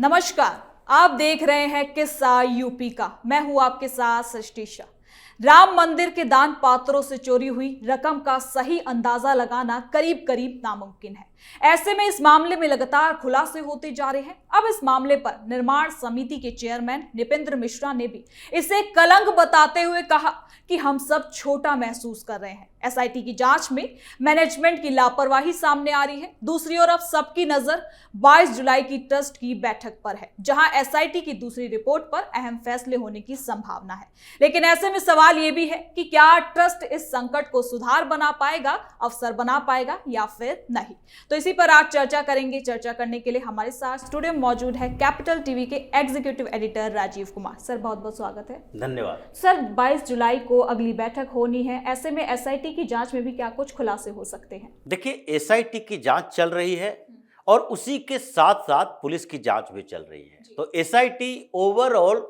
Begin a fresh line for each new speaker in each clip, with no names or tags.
नमस्कार, आप देख रहे हैं किस्सा यूपी का। मैं हूं आपके साथ सृष्टि शाह। राम मंदिर के दान पात्रों से चोरी हुई रकम का सही अंदाजा लगाना करीब करीब नामुमकिन है। ऐसे में इस मामले में लगातार खुलासे होते जा रहे हैं। अब इस मामले पर निर्माण समिति के चेयरमैन निपेंद्र मिश्रा ने भी इसे कलंक बताते हुए कहा कि हम सब छोटा महसूस कर रहे हैं। एसआईटी की जांच में मैनेजमेंट की लापरवाही सामने आ रही है। दूसरी ओर अब सबकी नजर 22 जुलाई की ट्रस्ट की बैठक पर है, जहां एसआईटी की दूसरी रिपोर्ट पर अहम फैसले होने की संभावना है। लेकिन ऐसे में सवाल यह भी है कि क्या ट्रस्ट इस संकट को सुधार बना पाएगा, अवसर बना पाएगा या फिर नहीं। तो इसी पर आज चर्चा करेंगे। चर्चा करने के लिए हमारे साथ स्टूडियो में मौजूद है कैपिटल टीवी के executive editor Rajeev Kumar. Sir, बहुत बहुत स्वागत है।
धन्यवाद।
सर, 22 जुलाई को अगली बैठक होनी है। ऐसे में एसआईटी की जांच में भी क्या कुछ खुलासे हो सकते हैं?
देखिए, एसआईटी की जांच चल रही है और उसी के साथ साथ पुलिस की जांच भी चल रही है। तो एसआईटी ओवरऑल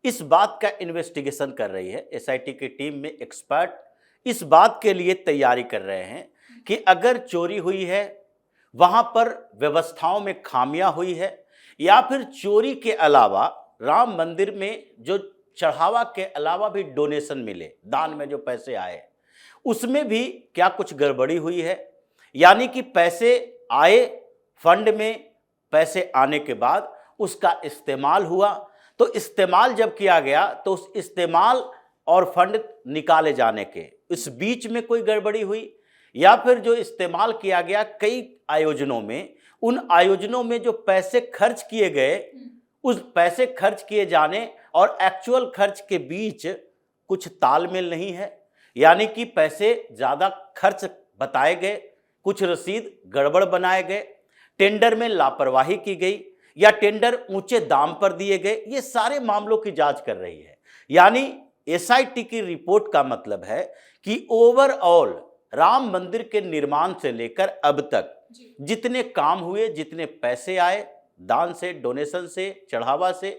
इस बात का इन्वेस्टिगेशन कर रही है। एसआईटी की टीम में एक्सपर्ट इस बात के लिए तैयारी कर रहे हैं कि अगर चोरी हुई है, वहां पर व्यवस्थाओं में खामियां हुई है, या फिर चोरी के अलावा राम मंदिर में जो चढ़ावा के अलावा भी डोनेशन मिले, दान में जो पैसे आए, उसमें भी क्या कुछ गड़बड़ी हुई है। यानी कि पैसे आए, फंड में पैसे आने के बाद उसका इस्तेमाल हुआ, तो इस्तेमाल जब किया गया तो उस इस्तेमाल और फंड निकाले जाने के इस बीच में कोई गड़बड़ी हुई, या फिर जो इस्तेमाल किया गया कई आयोजनों में, उन आयोजनों में जो पैसे खर्च किए गए, उस पैसे खर्च किए जाने और एक्चुअल खर्च के बीच कुछ तालमेल नहीं है। यानी कि पैसे ज़्यादा खर्च बताए गए, कुछ रसीद गड़बड़ बनाए गए, टेंडर में लापरवाही की गई या टेंडर ऊंचे दाम पर दिए गए। ये सारे मामलों की जांच कर रही है। यानी एसआईटी की रिपोर्ट का मतलब है कि ओवरऑल राम मंदिर के निर्माण से लेकर अब तक जितने काम हुए, जितने पैसे आए, दान से, डोनेशन से, चढ़ावा से,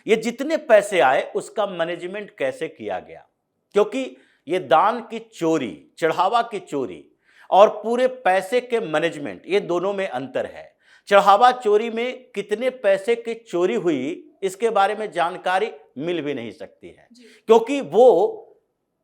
ये जितने पैसे आए उसका मैनेजमेंट कैसे किया गया। क्योंकि ये दान की चोरी, चढ़ावा की चोरी और पूरे पैसे के मैनेजमेंट, ये दोनों में अंतर है। चढ़ावा चोरी में कितने पैसे की चोरी हुई इसके बारे में जानकारी मिल भी नहीं सकती है, क्योंकि वो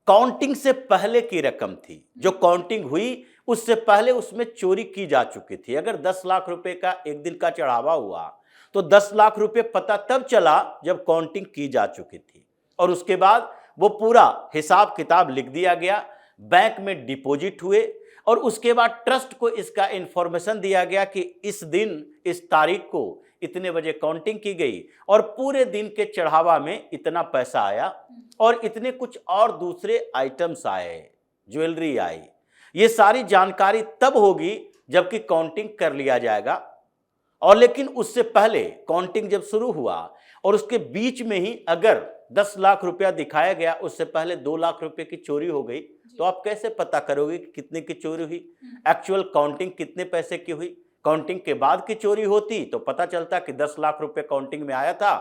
काउंटिंग से पहले की रकम थी। जो काउंटिंग हुई उससे पहले उसमें चोरी की जा चुकी थी। अगर 10 लाख रुपए का एक दिन का चढ़ावा हुआ तो 10 लाख रुपए पता तब चला जब काउंटिंग की जा चुकी थी, और उसके बाद वो पूरा हिसाब किताब लिख दिया गया, बैंक में डिपॉजिट हुए, और उसके बाद ट्रस्ट को इसका इंफॉर्मेशन दिया गया कि इस दिन, इस तारीख को इतने बजे काउंटिंग की गई और पूरे दिन के चढ़ावा में इतना पैसा आया और इतने कुछ और दूसरे आइटम्स आए, ज्वेलरी आई। ये सारी जानकारी तब होगी जबकि काउंटिंग कर लिया जाएगा। और लेकिन उससे पहले काउंटिंग जब शुरू हुआ और उसके बीच में ही अगर 10 लाख रुपया दिखाया गया, उससे पहले 2 लाख रुपए की चोरी हो गई, तो आप कैसे पता करोगे कि कितने की चोरी हुई, एक्चुअल काउंटिंग कितने पैसे की हुई। काउंटिंग के बाद की चोरी होती तो पता चलता कि 10 लाख रुपए काउंटिंग में आया था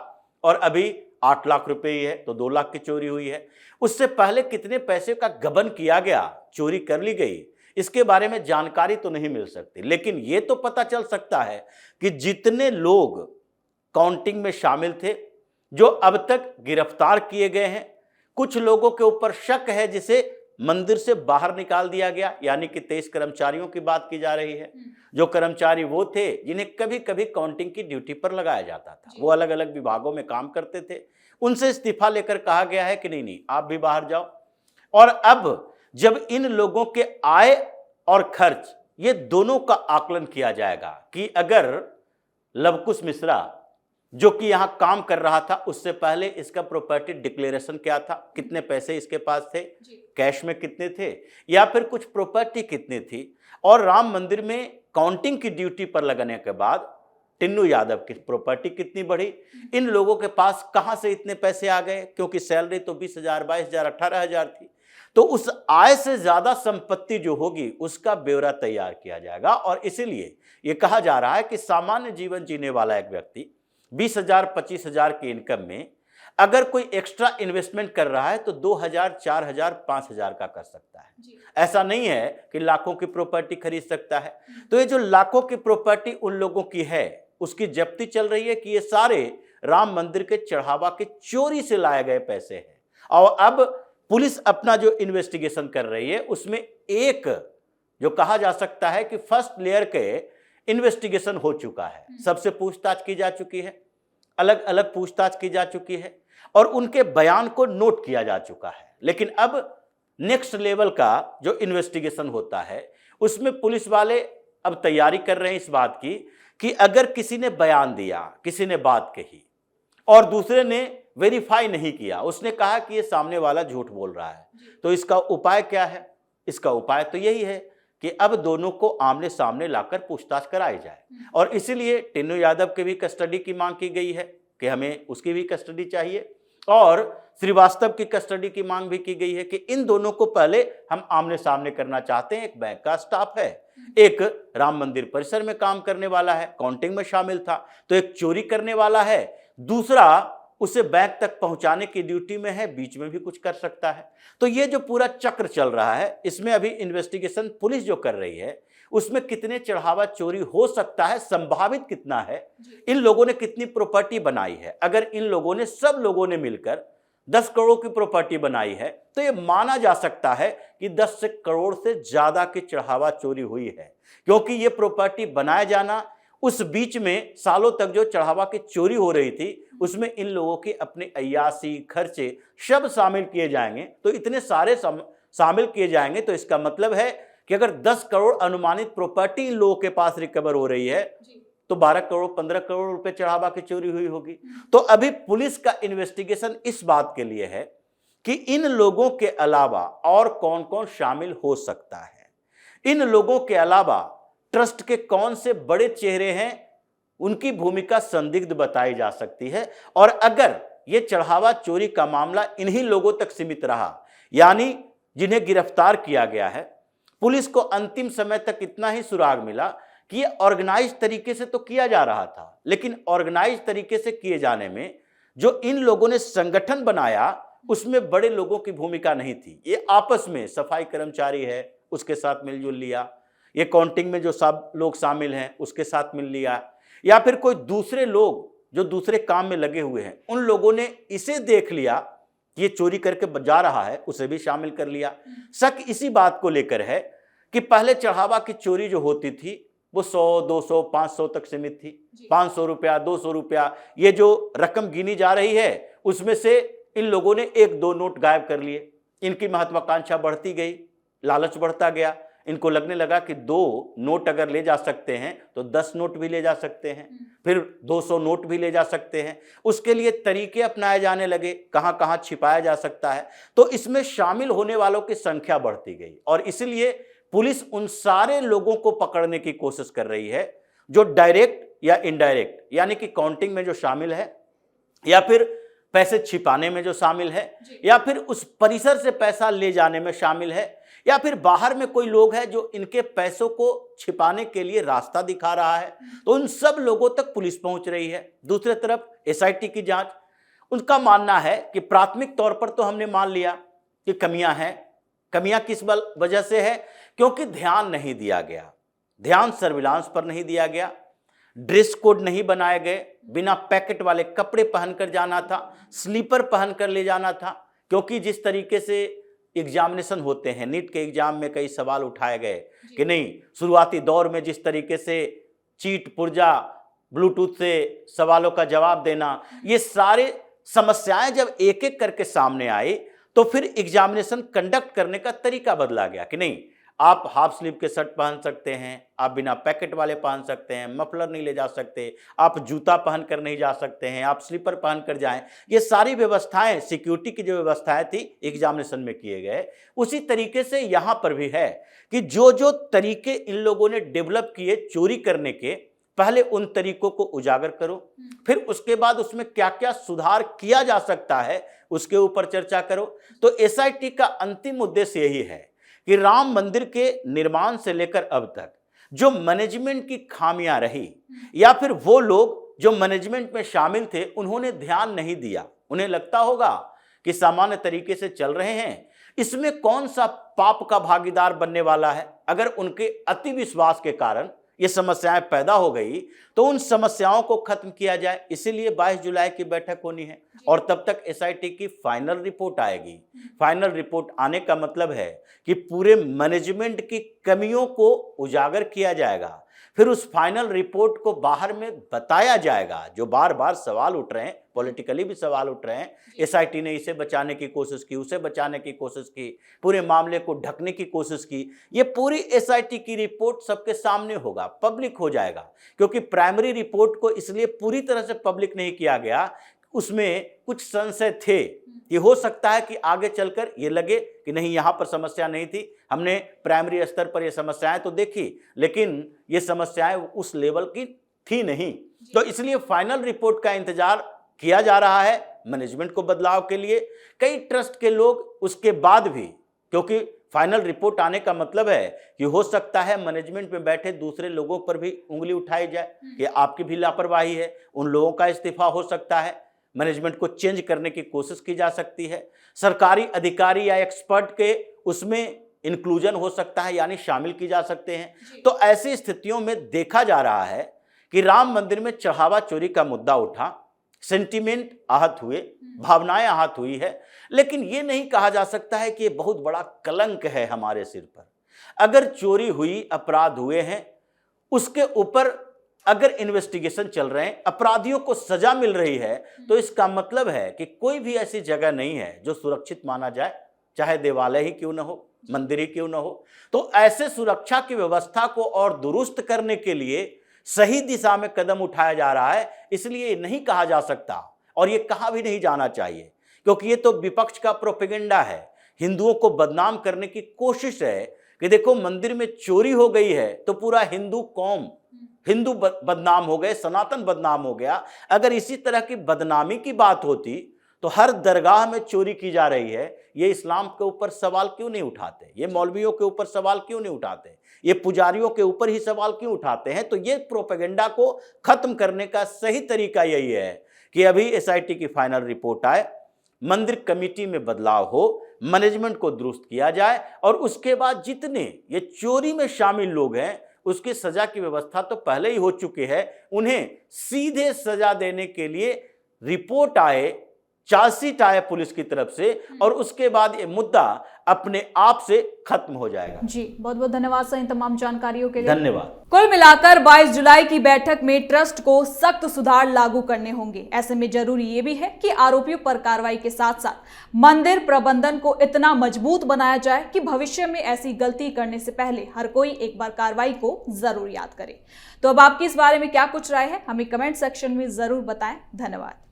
और अभी 8 लाख रुपए ही है, तो 2 लाख की चोरी हुई है। उससे पहले कितने पैसे का गबन किया गया, चोरी कर ली गई, इसके बारे में जानकारी तो नहीं मिल सकती। लेकिन यह तो पता चल सकता है कि जितने लोग काउंटिंग में शामिल थे, जो अब तक गिरफ्तार किए गए हैं, कुछ लोगों के ऊपर शक है जिसे मंदिर से बाहर निकाल दिया गया। यानी कि 23 कर्मचारियों की बात की जा रही है। जो कर्मचारी वो थे जिन्हें कभी कभी काउंटिंग की ड्यूटी पर लगाया जाता था, वो अलग अलग विभागों में काम करते थे, उनसे इस्तीफा लेकर कहा गया है कि नहीं, आप भी बाहर जाओ। और अब जब इन लोगों के आय और खर्च, ये दोनों का आकलन किया जाएगा कि अगर लवकुश मिश्रा जो कि यहां काम कर रहा था, उससे पहले इसका प्रॉपर्टी डिक्लेरेशन क्या था, कितने पैसे इसके पास थे, कैश में कितने थे, या फिर कुछ प्रॉपर्टी कितनी थी, और राम मंदिर में काउंटिंग की ड्यूटी पर लगने के बाद टिन्नू यादव की प्रॉपर्टी कितनी बढ़ी, इन लोगों के पास कहां से इतने पैसे आ गए, क्योंकि सैलरी तो 20,000, 22,000, 18,000 थी। तो उस आय से ज्यादा संपत्ति जो होगी उसका ब्यौरा तैयार किया जाएगा। और इसीलिए यह कहा जा रहा है कि सामान्य जीवन जीने वाला एक व्यक्ति 20,000, 25,000 की इनकम में अगर कोई एक्स्ट्रा इन्वेस्टमेंट कर रहा है तो 2,000, 4,000, 5,000 का कर सकता है। ऐसा नहीं है कि लाखों की प्रॉपर्टी खरीद सकता है। तो ये जो लाखों की प्रॉपर्टी उन लोगों की है उसकी जब्ती चल रही है कि ये सारे राम मंदिर के चढ़ावा के चोरी से लाए गए पैसे हैं। और अब पुलिस अपना जो इन्वेस्टिगेशन कर रही है उसमें एक जो कहा जा सकता है कि फर्स्ट लेयर के इन्वेस्टिगेशन हो चुका है। सबसे पूछताछ की जा चुकी है, अलग अलग पूछताछ की जा चुकी है और उनके बयान को नोट किया जा चुका है। लेकिन अब नेक्स्ट लेवल का जो इन्वेस्टिगेशन होता है उसमें पुलिस वाले अब तैयारी कर रहे हैं इस बात की कि अगर किसी ने बयान दिया, किसी ने बात कही और दूसरे ने वेरीफाई नहीं किया, उसने कहा कि ये सामने वाला झूठ बोल रहा है, तो इसका उपाय क्या है? इसका उपाय तो यही है कि अब दोनों को आमने सामने लाकर पूछताछ कराई जाए। और इसीलिए टिन्नू यादव के भी कस्टडी की मांग की गई है कि हमें उसकी भी कस्टडी चाहिए और श्रीवास्तव की कस्टडी की मांग भी की गई है कि इन दोनों को पहले हम आमने सामने करना चाहते हैं। एक बैंक का स्टाफ है, एक राम मंदिर परिसर में काम करने वाला है, काउंटिंग में शामिल था, तो एक चोरी करने वाला है, दूसरा उसे बैंक तक पहुंचाने की ड्यूटी में है, बीच में भी कुछ कर सकता है। तो ये जो पूरा चक्र चल रहा है इसमें अभी इन्वेस्टिगेशन पुलिस जो कर रही है उसमें कितने चढ़ावा चोरी हो सकता है, संभावित कितना है, इन लोगों ने कितनी प्रॉपर्टी बनाई है। अगर इन लोगों ने सब लोगों ने मिलकर 10 करोड़ की प्रॉपर्टी बनाई है तो ये माना जा सकता है कि 10 करोड़ से ज्यादा की चढ़ावा चोरी हुई है, क्योंकि ये प्रॉपर्टी बनाया जाना, उस बीच में सालों तक जो चढ़ावा की चोरी हो रही थी उसमें इन लोगों के अपने अय्यासी खर्चे सब शामिल किए जाएंगे। तो इतने सारे शामिल किए जाएंगे तो इसका मतलब है कि अगर 10 करोड़ अनुमानित प्रॉपर्टी इन लोगों के पास रिकवर हो रही है तो 12 करोड़ 15 करोड़ रुपए चढ़ावा की चोरी हुई होगी। तो अभी पुलिस का इन्वेस्टिगेशन इस बात के लिए है कि इन लोगों के अलावा और कौन कौन शामिल हो सकता है, इन लोगों के अलावा ट्रस्ट के कौन से बड़े चेहरे हैं, उनकी भूमिका संदिग्ध बताई जा सकती है। और अगर ये चढ़ावा चोरी का मामला इन्हीं लोगों तक सीमित रहा, यानी जिन्हें गिरफ्तार किया गया है, पुलिस को अंतिम समय तक इतना ही सुराग मिला कि ये ऑर्गेनाइज तरीके से तो किया जा रहा था, लेकिन ऑर्गेनाइज तरीके से किए जाने में जो इन लोगों ने संगठन बनाया उसमें बड़े लोगों की भूमिका नहीं थी। ये आपस में सफाई कर्मचारी है उसके साथ मिलजुल लिया, ये काउंटिंग में जो सब लोग शामिल हैं उसके साथ मिल लिया, या फिर कोई दूसरे लोग जो दूसरे काम में लगे हुए हैं उन लोगों ने इसे देख लिया कि ये चोरी करके जा रहा है, उसे भी शामिल कर लिया। शक इसी बात को लेकर है कि पहले चढ़ावा की चोरी जो होती थी वो 100, 200, 500 तक सीमित थी। 500 रुपया, 200 रुपया, ये जो रकम गिनी जा रही है उसमें से इन लोगों ने 1-2 नोट गायब कर लिए। इनकी महत्वाकांक्षा बढ़ती गई, लालच बढ़ता गया, इनको लगने लगा कि 2 नोट अगर ले जा सकते हैं तो 10 नोट भी ले जा सकते हैं, फिर 200 नोट भी ले जा सकते हैं। उसके लिए तरीके अपनाए जाने लगे, कहां कहां छिपाया जा सकता है। तो इसमें शामिल होने वालों की संख्या बढ़ती गई और इसलिए पुलिस उन सारे लोगों को पकड़ने की कोशिश कर रही है जो डायरेक्ट या इनडायरेक्ट, यानी कि काउंटिंग में जो शामिल है, या फिर पैसे छिपाने में जो शामिल है, या फिर उस परिसर से पैसा ले जाने में शामिल है, या फिर बाहर में कोई लोग है जो इनके पैसों को छिपाने के लिए रास्ता दिखा रहा है। तो उन सब लोगों तक पुलिस पहुंच रही है। दूसरी तरफ एसआईटी की जांच, उनका मानना है कि प्राथमिक तौर पर तो हमने मान लिया कि कमियां हैं। कमियां किस वजह से है? क्योंकि ध्यान नहीं दिया गया, ध्यान सर्विलांस पर नहीं दिया गया, ड्रेस कोड नहीं बनाए गए, बिना पैकेट वाले कपड़े पहनकर जाना था, स्लीपर पहनकर ले जाना था। क्योंकि जिस तरीके से एग्जामिनेशन होते हैं, नीट के एग्जाम में कई सवाल उठाए गए कि नहीं, शुरुआती दौर में जिस तरीके से चीट पुर्जा, ब्लूटूथ से सवालों का जवाब देना, ये सारे समस्याएं जब एक एक करके सामने आई तो फिर एग्जामिनेशन कंडक्ट करने का तरीका बदला गया कि नहीं, आप हाफ स्लीव के शर्ट पहन सकते हैं, आप बिना पैकेट वाले पहन सकते हैं, मफलर नहीं ले जा सकते, आप जूता पहन कर नहीं जा सकते हैं, आप स्लीपर पहन कर जाएं। ये सारी व्यवस्थाएं, सिक्योरिटी की जो व्यवस्थाएं थी एग्जामिनेशन में किए गए, उसी तरीके से यहाँ पर भी है कि जो जो तरीके इन लोगों ने डेवलप किए चोरी करने के, पहले उन तरीकों को उजागर करो, फिर उसके बाद उसमें क्या क्या सुधार किया जा सकता है उसके ऊपर चर्चा करो। तो एसआईटी का अंतिम उद्देश्य यही है कि राम मंदिर के निर्माण से लेकर अब तक जो मैनेजमेंट की खामियां रही, या फिर वो लोग जो मैनेजमेंट में शामिल थे उन्होंने ध्यान नहीं दिया, उन्हें लगता होगा कि सामान्य तरीके से चल रहे हैं, इसमें कौन सा पाप का भागीदार बनने वाला है। अगर उनके अति विश्वास के कारण ये समस्याएं पैदा हो गई तो उन समस्याओं को खत्म किया जाए। इसीलिए 22 जुलाई की बैठक होनी है और तब तक एसआईटी की फाइनल रिपोर्ट आएगी। फाइनल रिपोर्ट आने का मतलब है कि पूरे मैनेजमेंट की कमियों को उजागर किया जाएगा, फिर उस फाइनल रिपोर्ट को बाहर में बताया जाएगा। जो बार बार सवाल उठ रहे हैं, पॉलिटिकली भी सवाल उठ रहे हैं, एसआईटी ने इसे बचाने की कोशिश की, उसे बचाने की कोशिश की, पूरे मामले को ढकने की कोशिश की, ये पूरी एसआईटी की रिपोर्ट सबके सामने होगा, पब्लिक हो जाएगा। क्योंकि प्राइमरी रिपोर्ट को इसलिए पूरी तरह से पब्लिक नहीं किया गया, उसमें कुछ संशय थे। ये हो सकता है कि आगे चलकर ये लगे कि नहीं, यहां पर समस्या नहीं थी, हमने प्राइमरी स्तर पर ये समस्याएं तो देखी, लेकिन ये समस्याएं उस लेवल की थी नहीं। तो इसलिए फाइनल रिपोर्ट का इंतजार किया जा रहा है मैनेजमेंट को बदलाव के लिए। कई ट्रस्ट के लोग उसके बाद भी, क्योंकि फाइनल रिपोर्ट आने का मतलब है कि हो सकता है मैनेजमेंट में बैठे दूसरे लोगों पर भी उंगली उठाई जाए कि आपकी भी लापरवाही है, उन लोगों का इस्तीफा हो सकता है, मैनेजमेंट को चेंज करने की कोशिश की जा सकती है, सरकारी अधिकारी या एक्सपर्ट के उसमें इंक्लूजन हो सकता है, यानी शामिल की जा सकते हैं। तो ऐसी स्थितियों में देखा जा रहा है कि राम मंदिर में चढ़ावा चोरी का मुद्दा उठा, सेंटिमेंट आहत हुए, भावनाएं आहत हुई है, लेकिन यह नहीं कहा जा सकता है कि यह बहुत बड़ा कलंक है हमारे सिर पर। अगर चोरी हुई, अपराध हुए हैं, उसके ऊपर अगर इन्वेस्टिगेशन चल रहे हैं, अपराधियों को सजा मिल रही है, तो इसका मतलब है कि कोई भी ऐसी जगह नहीं है जो सुरक्षित माना जाए, चाहे देवालय ही क्यों न हो, मंदिर ही क्यों न हो। तो ऐसे सुरक्षा की व्यवस्था को और दुरुस्त करने के लिए सही दिशा में कदम उठाया जा रहा है। इसलिए नहीं कहा जा सकता और ये कहा भी नहीं जाना चाहिए, क्योंकि ये तो विपक्ष का प्रोपेगेंडा है, हिंदुओं को बदनाम करने की कोशिश है कि देखो मंदिर में चोरी हो गई है तो पूरा हिंदू कौम, हिंदू बदनाम हो गए, सनातन बदनाम हो गया। अगर इसी तरह की बदनामी की बात होती तो हर दरगाह में चोरी की जा रही है, ये इस्लाम के ऊपर सवाल क्यों नहीं उठाते, ये मौलवियों के ऊपर सवाल क्यों नहीं उठाते, ये पुजारियों के ऊपर ही सवाल क्यों उठाते हैं। तो ये प्रोपेगेंडा को खत्म करने का सही तरीका यही है कि अभी एसआईटी की फाइनल रिपोर्ट आए, मंदिर कमेटी में बदलाव हो, मैनेजमेंट को दुरुस्त किया जाए और उसके बाद जितने ये चोरी में शामिल लोग हैं उसकी सजा की व्यवस्था तो पहले ही हो चुकी है, उन्हें सीधे सजा देने के लिए रिपोर्ट आए, चार्जशीट आए पुलिस की तरफ से, और उसके बाद ये मुद्दा अपने आप से खत्म हो जाएगा।
जी बहुत बहुत धन्यवाद सर इन तमाम जानकारियों के लिए।
धन्यवाद।
कुल मिलाकर 22 जुलाई की बैठक में ट्रस्ट को सख्त सुधार लागू करने होंगे। ऐसे में जरूरी ये भी है कि आरोपियों पर कार्रवाई के साथ साथ मंदिर प्रबंधन को इतना मजबूत बनाया जाए कि भविष्य में ऐसी गलती करने से पहले हर कोई एक बार कार्रवाई को जरूर याद करे। तो अब आपकी इस बारे में क्या कुछ राय है, हमें कमेंट सेक्शन में जरूर बताएं। धन्यवाद।